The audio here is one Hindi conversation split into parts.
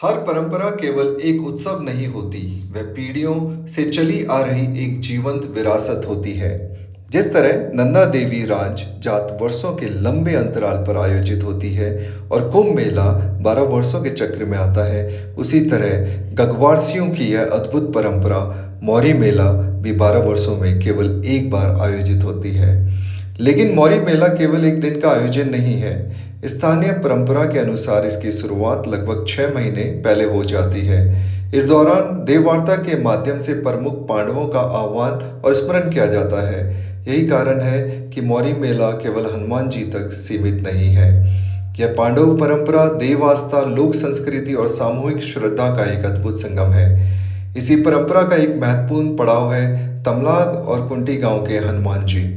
हर परंपरा केवल एक उत्सव नहीं होती, वह पीढ़ियों से चली आ रही एक जीवंत विरासत होती है। जिस तरह नंदा देवी राज जात वर्षों के लंबे अंतराल पर आयोजित होती है और कुंभ मेला 12 वर्षों के चक्र में आता है, उसी तरह गगवारसियों की यह अद्भुत परंपरा मौरी मेला भी 12 वर्षों में केवल एक बार आयोजित होती है। लेकिन मौरी मेला केवल एक दिन का आयोजन नहीं है। स्थानीय परंपरा के अनुसार इसकी शुरुआत लगभग 6 महीने पहले हो जाती है। इस दौरान देववार्ता के माध्यम से प्रमुख पांडवों का आह्वान और स्मरण किया जाता है। यही कारण है कि मौरी मेला केवल हनुमान जी तक सीमित नहीं है। यह पांडव परंपरा, देव आस्था, लोक संस्कृति और सामूहिक श्रद्धा का एक अद्भुत संगम है। इसी परंपरा का एक महत्वपूर्ण पड़ाव है तमलाग और कुंटी गांव के हनुमान जी।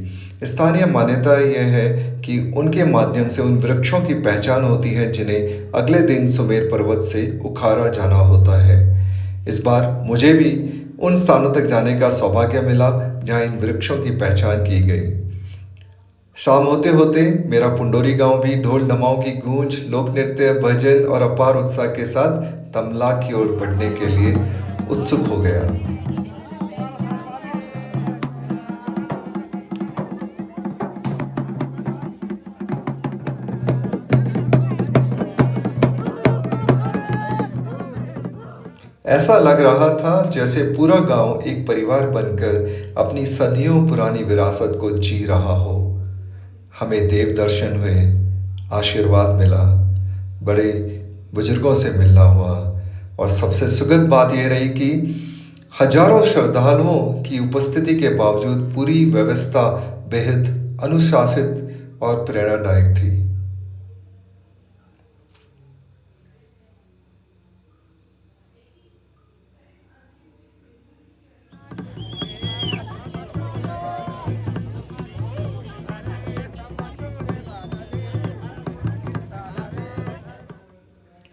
स्थानीय मान्यता यह है कि उनके माध्यम से उन वृक्षों की पहचान होती है जिन्हें अगले दिन सुमेर पर्वत से उखाड़ा जाना होता है। इस बार मुझे भी उन स्थानों तक जाने का सौभाग्य मिला जहां इन वृक्षों की पहचान की गई। शाम होते होते मेरा पुंडोरी गांव भी ढोल नमाओं की गूंज, लोक नृत्य, भजन और अपार उत्साह के साथ तमलाग की ओर बढ़ने के लिए उत्सुक हो गया। ऐसा लग रहा था जैसे पूरा गांव एक परिवार बनकर अपनी सदियों पुरानी विरासत को जी रहा हो। हमें देव दर्शन हुए, आशीर्वाद मिला, बड़े बुजुर्गों से मिलना हुआ और सबसे सुखद बात यह रही कि हजारों श्रद्धालुओं की उपस्थिति के बावजूद पूरी व्यवस्था बेहद अनुशासित और प्रेरणादायक थी।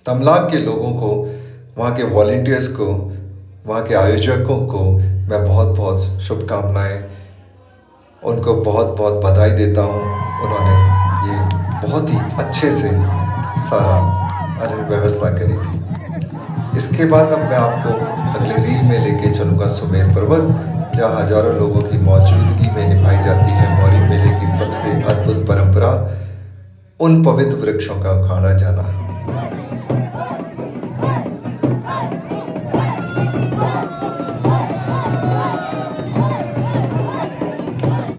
तमलाक के लोगों को, वहाँ के वॉलेंटियर्स को, वहाँ के आयोजकों को मैं बहुत बहुत शुभकामनाएं, उनको बहुत बहुत बधाई देता हूँ। उन्होंने ये बहुत ही अच्छे से सारा व्यवस्था करी थी। इसके बाद अब मैं आपको अगले रील में लेके चलूँगा सुमेर पर्वत, जहाँ हजारों लोगों की मौजूदगी में निभाई जाती है मौरी मेले की सबसे अद्भुत परंपरा, उन पवित्र वृक्षों का उखाड़ा जाना।